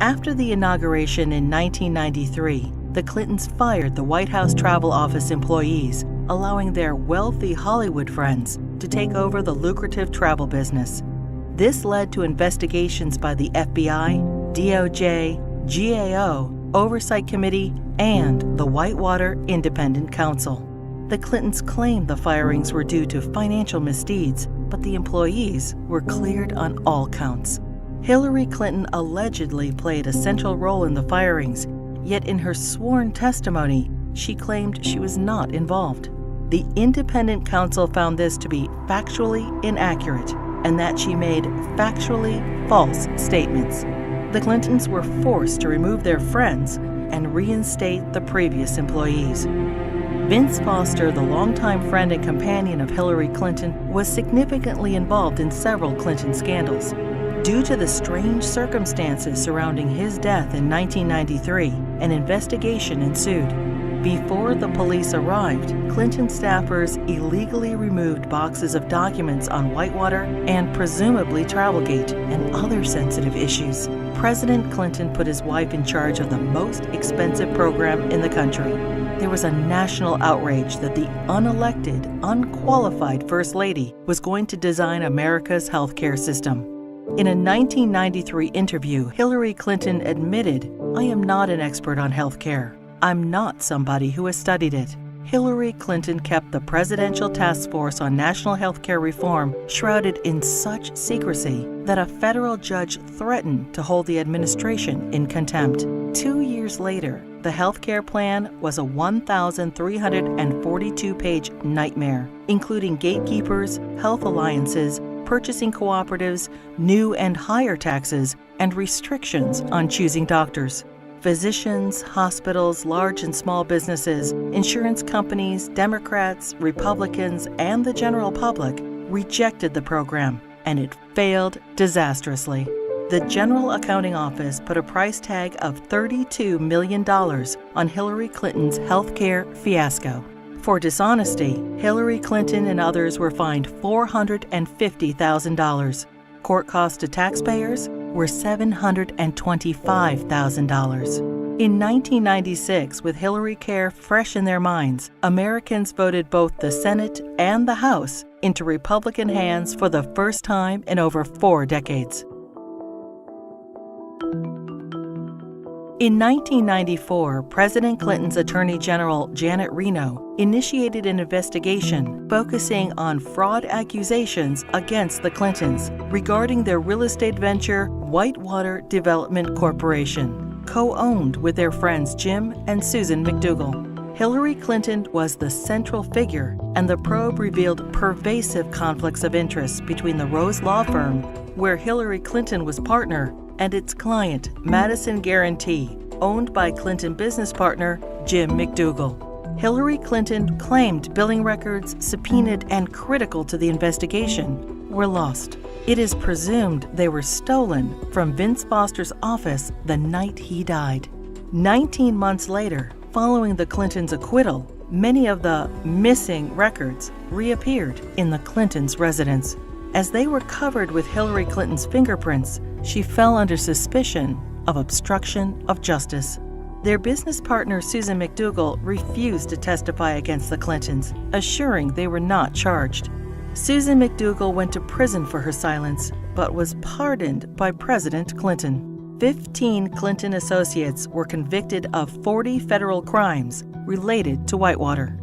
After the inauguration in 1993, the Clintons fired the White House Travel Office employees, allowing their wealthy Hollywood friends to take over the lucrative travel business. This led to investigations by the FBI, DOJ, GAO, Oversight Committee, and the Whitewater Independent Counsel. The Clintons claimed the firings were due to financial misdeeds, but the employees were cleared on all counts. Hillary Clinton allegedly played a central role in the firings, yet in her sworn testimony, she claimed she was not involved. The independent counsel found this to be factually inaccurate and that she made factually false statements. The Clintons were forced to remove their friends and reinstate the previous employees. Vince Foster, the longtime friend and companion of Hillary Clinton, was significantly involved in several Clinton scandals. Due to the strange circumstances surrounding his death in 1993, an investigation ensued. Before the police arrived, Clinton staffers illegally removed boxes of documents on Whitewater and presumably Travelgate and other sensitive issues. President Clinton put his wife in charge of the most expensive program in the country. There was a national outrage that the unelected, unqualified First Lady was going to design America's healthcare system. In a 1993 interview, Hillary Clinton admitted, "I am not an expert on healthcare. I'm not somebody who has studied it." Hillary Clinton kept the Presidential Task Force on National Healthcare Reform shrouded in such secrecy that a federal judge threatened to hold the administration in contempt. 2 years later, the healthcare plan was a 1,342-page nightmare, including gatekeepers, health alliances, purchasing cooperatives, new and higher taxes, and restrictions on choosing doctors. Physicians, hospitals, large and small businesses, insurance companies, Democrats, Republicans, and the general public rejected the program, and it failed disastrously. The General Accounting Office put a price tag of $32 million on Hillary Clinton's healthcare fiasco. For dishonesty, Hillary Clinton and others were fined $450,000. Court costs to taxpayers were $725,000. In 1996, with Hillary Care fresh in their minds, Americans voted both the Senate and the House into Republican hands for the first time in over 4 decades. In 1994, President Clinton's Attorney General Janet Reno initiated an investigation focusing on fraud accusations against the Clintons regarding their real estate venture, Whitewater Development Corporation, co-owned with their friends Jim and Susan McDougal. Hillary Clinton was the central figure, and the probe revealed pervasive conflicts of interest between the Rose Law Firm, where Hillary Clinton was partner, and its client, Madison Guarantee, owned by Clinton business partner Jim McDougal. Hillary Clinton claimed billing records subpoenaed and critical to the investigation were lost. It is presumed they were stolen from Vince Foster's office the night he died. 19 months later, following the Clintons' acquittal, many of the missing records reappeared in the Clintons' residence. As they were covered with Hillary Clinton's fingerprints, she fell under suspicion of obstruction of justice. Their business partner, Susan McDougal, refused to testify against the Clintons, assuring they were not charged. Susan McDougal went to prison for her silence, but was pardoned by President Clinton. 15 Clinton associates were convicted of 40 federal crimes related to Whitewater.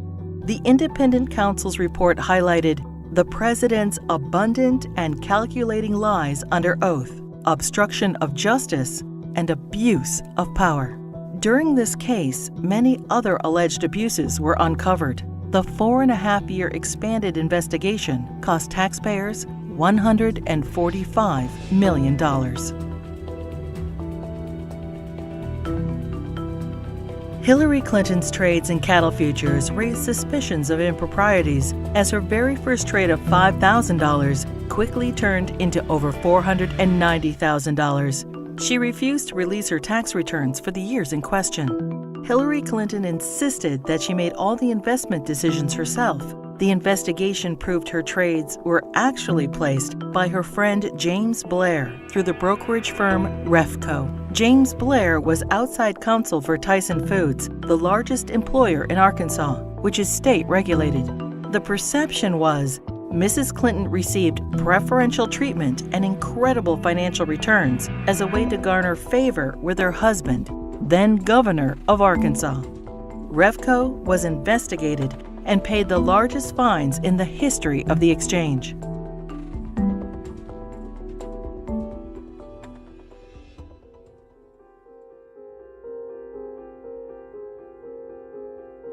The independent counsel's report highlighted the president's abundant and calculating lies under oath, obstruction of justice, and abuse of power. During this case, many other alleged abuses were uncovered. The 4.5-year expanded investigation cost taxpayers $145 million. Hillary Clinton's trades in cattle futures raised suspicions of improprieties as her very first trade of $5,000 quickly turned into over $490,000. She refused to release her tax returns for the years in question. Hillary Clinton insisted that she made all the investment decisions herself, The investigation proved her trades were actually placed by her friend James Blair through the brokerage firm Refco. James Blair was outside counsel for Tyson Foods, the largest employer in Arkansas, which is state regulated. The perception was Mrs. Clinton received preferential treatment and incredible financial returns as a way to garner favor with her husband, then governor of Arkansas. Refco was investigated and paid the largest fines in the history of the exchange.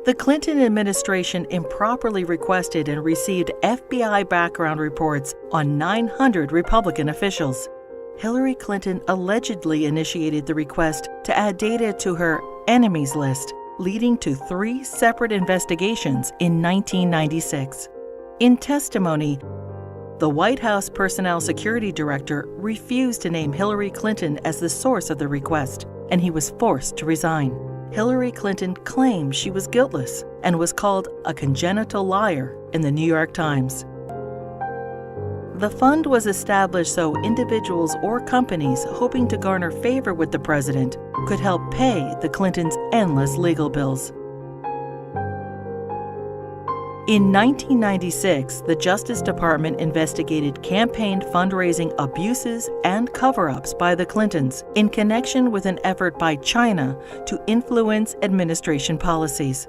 The Clinton administration improperly requested and received FBI background reports on 900 Republican officials. Hillary Clinton allegedly initiated the request to add data to her enemies list, leading to 3 separate investigations in 1996. In testimony, the White House Personnel Security Director refused to name Hillary Clinton as the source of the request, and he was forced to resign. Hillary Clinton claimed she was guiltless and was called a congenital liar in the New York Times. The fund was established so individuals or companies hoping to garner favor with the president could help pay the Clintons' endless legal bills. In 1996, the Justice Department investigated campaign fundraising abuses and cover-ups by the Clintons in connection with an effort by China to influence administration policies.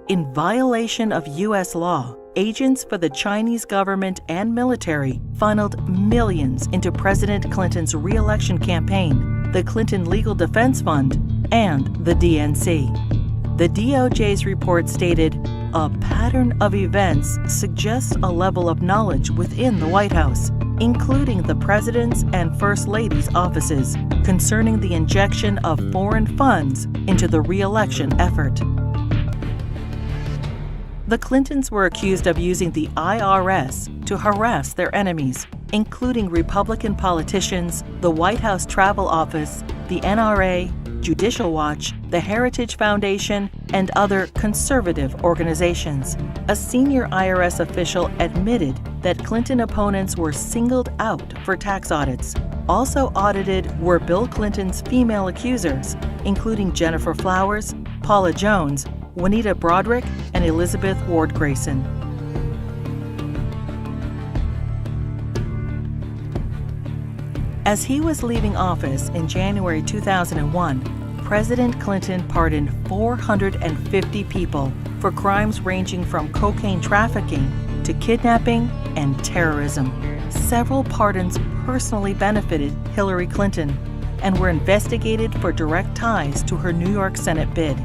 In violation of U.S. law, agents for the Chinese government and military funneled millions into President Clinton's re-election campaign, the Clinton Legal Defense Fund, and the DNC. The DOJ's report stated, "A pattern of events suggests a level of knowledge within the White House, including the President's and First Lady's offices, concerning the injection of foreign funds into the re-election effort." The Clintons were accused of using the IRS to harass their enemies, including Republican politicians, the White House Travel Office, the NRA, Judicial Watch, the Heritage Foundation, and other conservative organizations. A senior IRS official admitted that Clinton opponents were singled out for tax audits. Also audited were Bill Clinton's female accusers, including Jennifer Flowers, Paula Jones, Juanita Broaddrick, and Elizabeth Ward Grayson. As he was leaving office in January 2001, President Clinton pardoned 450 people for crimes ranging from cocaine trafficking to kidnapping and terrorism. Several pardons personally benefited Hillary Clinton and were investigated for direct ties to her New York Senate bid.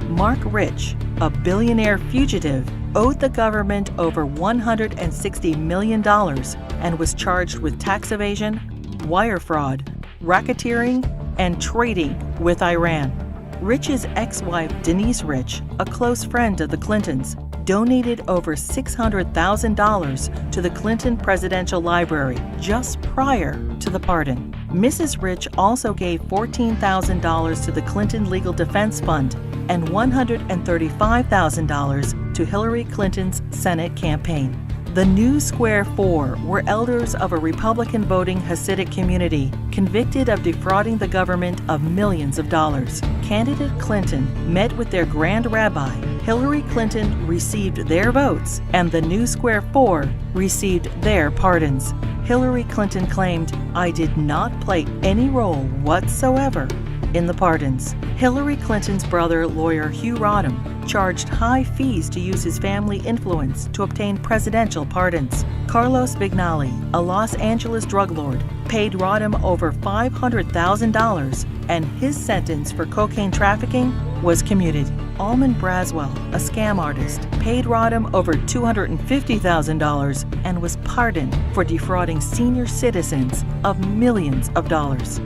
Mark Rich, a billionaire fugitive, owed the government over $160 million and was charged with tax evasion, wire fraud, racketeering, and trading with Iran. Rich's ex-wife, Denise Rich, a close friend of the Clintons, donated over $600,000 to the Clinton Presidential Library just prior to the pardon. Mrs. Rich also gave $14,000 to the Clinton Legal Defense Fund and $135,000 to Hillary Clinton's Senate campaign. The New Square Four were elders of a Republican voting Hasidic community convicted of defrauding the government of millions of dollars. Candidate Clinton met with their Grand Rabbi. Hillary Clinton received their votes, and the New Square Four received their pardons. Hillary Clinton claimed, "I did not play any role whatsoever in the pardons." Hillary Clinton's brother, lawyer Hugh Rodham, charged high fees to use his family influence to obtain presidential pardons. Carlos Vignali, a Los Angeles drug lord, paid Rodham over $500,000, and his sentence for cocaine trafficking was commuted. Almond Braswell, a scam artist, paid Rodham over $250,000 and was pardoned for defrauding senior citizens of millions of dollars.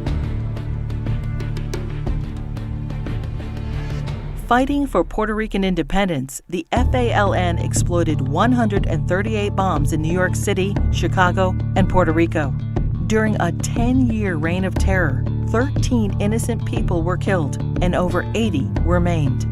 Fighting for Puerto Rican independence, the FALN exploded 138 bombs in New York City, Chicago, and Puerto Rico. During a 10-year reign of terror, 13 innocent people were killed and over 80 were maimed.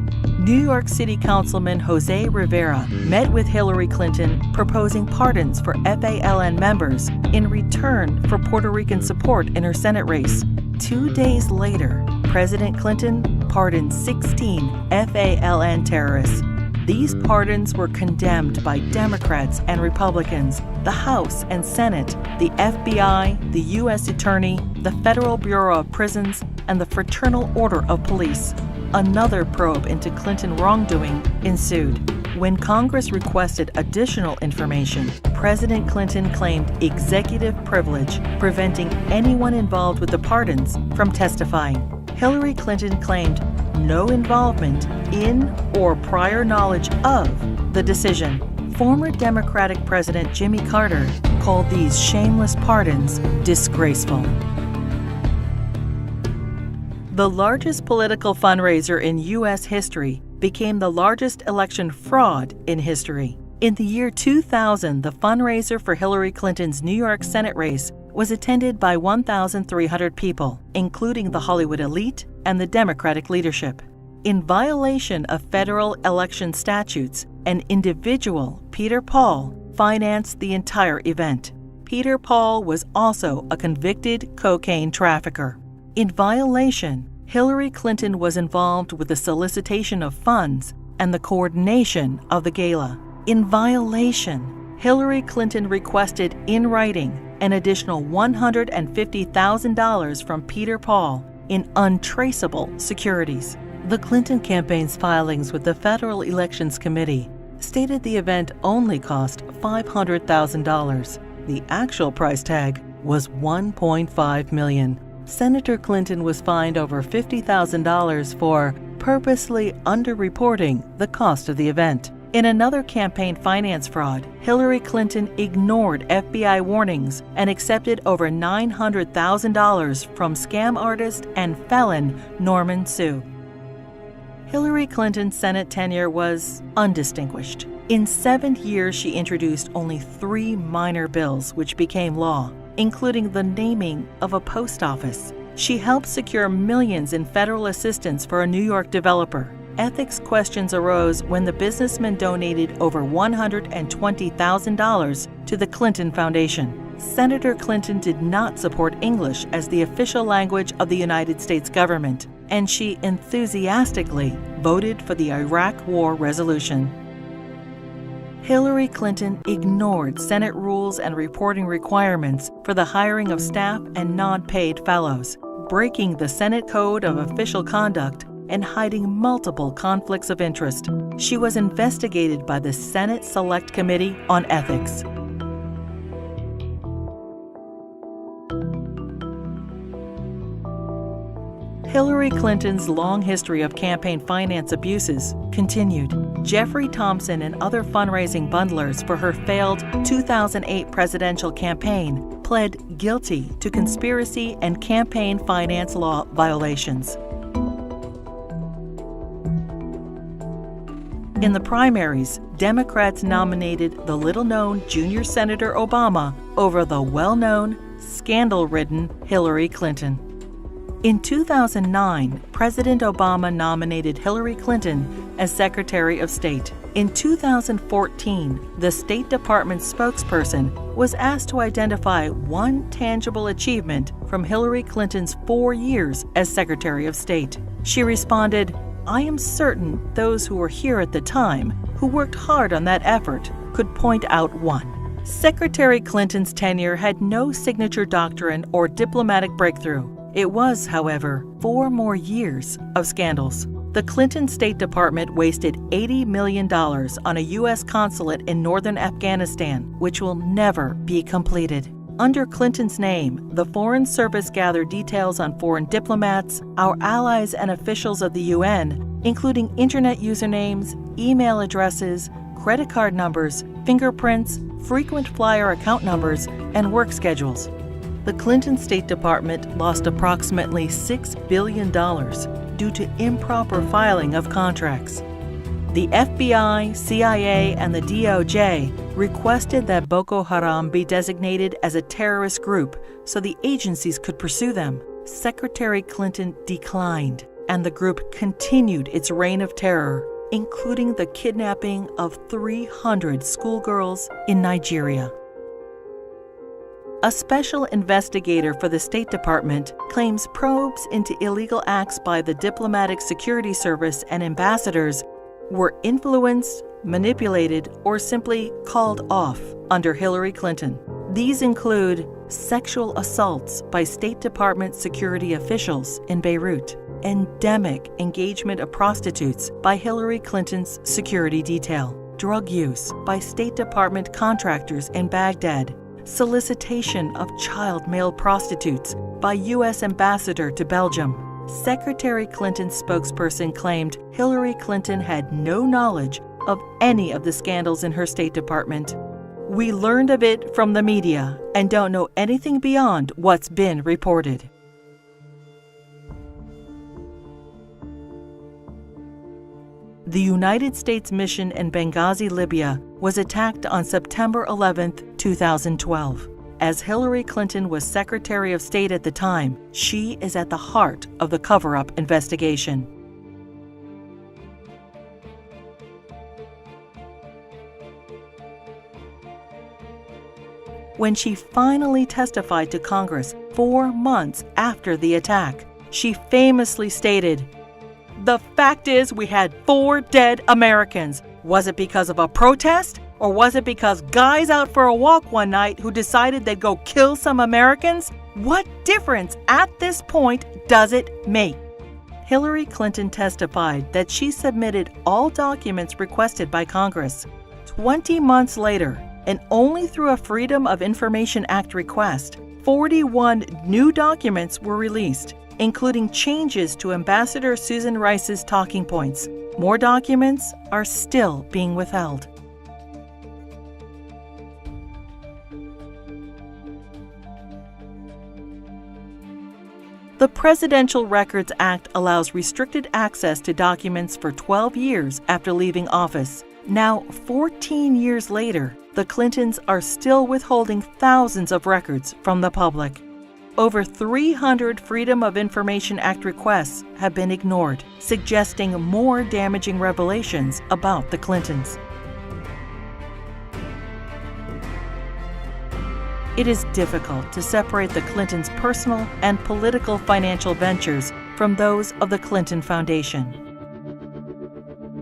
New York City Councilman Jose Rivera met with Hillary Clinton proposing pardons for FALN members in return for Puerto Rican support in her Senate race. 2 days later, President Clinton pardoned 16 FALN terrorists. These pardons were condemned by Democrats and Republicans, the House and Senate, the FBI, the U.S. Attorney, the Federal Bureau of Prisons, and the Fraternal Order of Police. Another probe into Clinton wrongdoing ensued. When Congress requested additional information, President Clinton claimed executive privilege, preventing anyone involved with the pardons from testifying. Hillary Clinton claimed no involvement in or prior knowledge of the decision. Former Democratic President Jimmy Carter called these shameless pardons disgraceful. The largest political fundraiser in U.S. history became the largest election fraud in history. In the year 2000, the fundraiser for Hillary Clinton's New York Senate race was attended by 1,300 people, including the Hollywood elite and the Democratic leadership. In violation of federal election statutes, an individual, Peter Paul, financed the entire event. Peter Paul was also a convicted cocaine trafficker. In violation, Hillary Clinton was involved with the solicitation of funds and the coordination of the gala. In violation, Hillary Clinton requested in writing an additional $150,000 from Peter Paul in untraceable securities. The Clinton campaign's filings with the Federal Elections Committee stated the event only cost $500,000. The actual price tag was $1.5 million. Senator Clinton was fined over $50,000 for purposely underreporting the cost of the event. In another campaign finance fraud, Hillary Clinton ignored FBI warnings and accepted over $900,000 from scam artist and felon Norman Sue. Hillary Clinton's Senate tenure was undistinguished. In 7 years, she introduced only 3 minor bills which became law, including the naming of a post office. She helped secure millions in federal assistance for a New York developer. Ethics questions arose when the businessman donated over $120,000 to the Clinton Foundation. Senator Clinton did not support English as the official language of the United States government, and she enthusiastically voted for the Iraq War resolution. Hillary Clinton ignored Senate rules and reporting requirements for the hiring of staff and non-paid fellows, breaking the Senate Code of Official Conduct and hiding multiple conflicts of interest. She was investigated by the Senate Select Committee on Ethics. Hillary Clinton's long history of campaign finance abuses continued. Jeffrey Thompson and other fundraising bundlers for her failed 2008 presidential campaign pled guilty to conspiracy and campaign finance law violations. In the primaries, Democrats nominated the little-known junior Senator Obama over the well-known, scandal-ridden Hillary Clinton. In 2009, President Obama nominated Hillary Clinton as Secretary of State. In 2014, the State Department spokesperson was asked to identify one tangible achievement from Hillary Clinton's 4 years as Secretary of State. She responded, "I am certain those who were here at the time, who worked hard on that effort, could point out one." Secretary Clinton's tenure had no signature doctrine or diplomatic breakthrough. It was, however, 4 more years of scandals. The Clinton State Department wasted $80 million on a U.S. consulate in northern Afghanistan, which will never be completed. Under Clinton's name, the Foreign Service gathered details on foreign diplomats, our allies and officials of the UN, including internet usernames, email addresses, credit card numbers, fingerprints, frequent flyer account numbers, and work schedules. The Clinton State Department lost approximately $6 billion due to improper filing of contracts. The FBI, CIA, and the DOJ requested that Boko Haram be designated as a terrorist group so the agencies could pursue them. Secretary Clinton declined, and the group continued its reign of terror, including the kidnapping of 300 schoolgirls in Nigeria. A special investigator for the State Department claims probes into illegal acts by the Diplomatic Security Service and ambassadors were influenced, manipulated, or simply called off under Hillary Clinton. These include sexual assaults by State Department security officials in Beirut, endemic engagement of prostitutes by Hillary Clinton's security detail, drug use by State Department contractors in Baghdad, solicitation of child male prostitutes by U.S. Ambassador to Belgium. Secretary Clinton's spokesperson claimed Hillary Clinton had no knowledge of any of the scandals in her State Department. We learned of it from the media and don't know anything beyond what's been reported. The United States mission in Benghazi, Libya, was attacked on September 11, 2012. As Hillary Clinton was Secretary of State at the time, she is at the heart of the cover-up investigation. When she finally testified to Congress 4 months after the attack, she famously stated, "The fact is we had 4 dead Americans. Was it because of a protest? Or was it because guys out for a walk one night who decided they'd go kill some Americans? What difference at this point does it make?" Hillary Clinton testified that she submitted all documents requested by Congress. 20 months later, and only through a Freedom of Information Act request, 41 new documents were released, including changes to Ambassador Susan Rice's talking points. More documents are still being withheld. The Presidential Records Act allows restricted access to documents for 12 years after leaving office. Now, 14 years later, the Clintons are still withholding thousands of records from the public. Over 300 Freedom of Information Act requests have been ignored, suggesting more damaging revelations about the Clintons. It is difficult to separate the Clintons' personal and political financial ventures from those of the Clinton Foundation.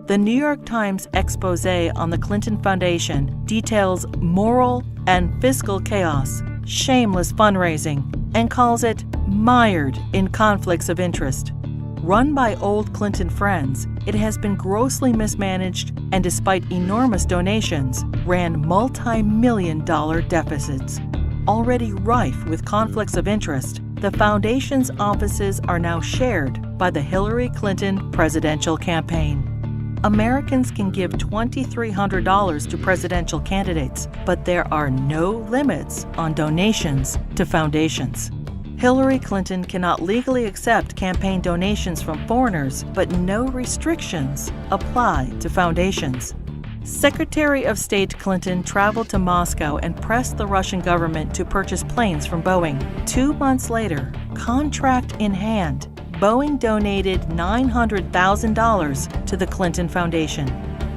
The New York Times expose on the Clinton Foundation details moral and fiscal chaos, shameless fundraising, and calls it mired in conflicts of interest. Run by old Clinton friends, it has been grossly mismanaged and, despite enormous donations, ran multi-million-dollar deficits. Already rife with conflicts of interest, the foundation's offices are now shared by the Hillary Clinton presidential campaign. Americans can give $2,300 to presidential candidates, but there are no limits on donations to foundations. Hillary Clinton cannot legally accept campaign donations from foreigners, but no restrictions apply to foundations. Secretary of State Clinton traveled to Moscow and pressed the Russian government to purchase planes from Boeing. 2 months later, contract in hand, Boeing donated $900,000 to the Clinton Foundation.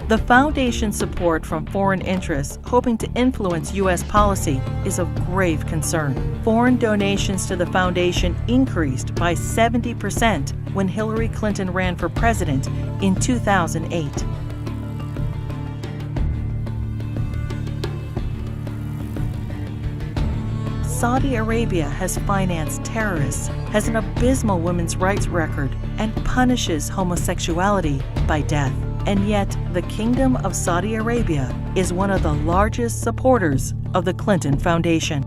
The foundation's support from foreign interests hoping to influence U.S. policy is of grave concern. Foreign donations to the foundation increased by 70% when Hillary Clinton ran for president in 2008. Saudi Arabia has financed terrorists, has an abysmal women's rights record, and punishes homosexuality by death. And yet, the Kingdom of Saudi Arabia is one of the largest supporters of the Clinton Foundation.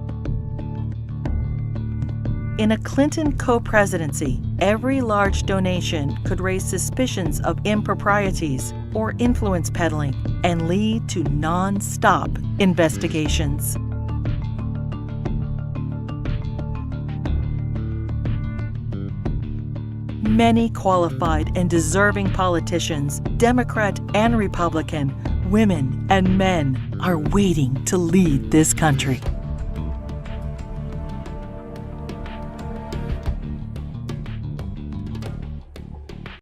In a Clinton co-presidency, every large donation could raise suspicions of improprieties or influence peddling and lead to non-stop investigations. Many qualified and deserving politicians, Democrat and Republican, women and men, are waiting to lead this country.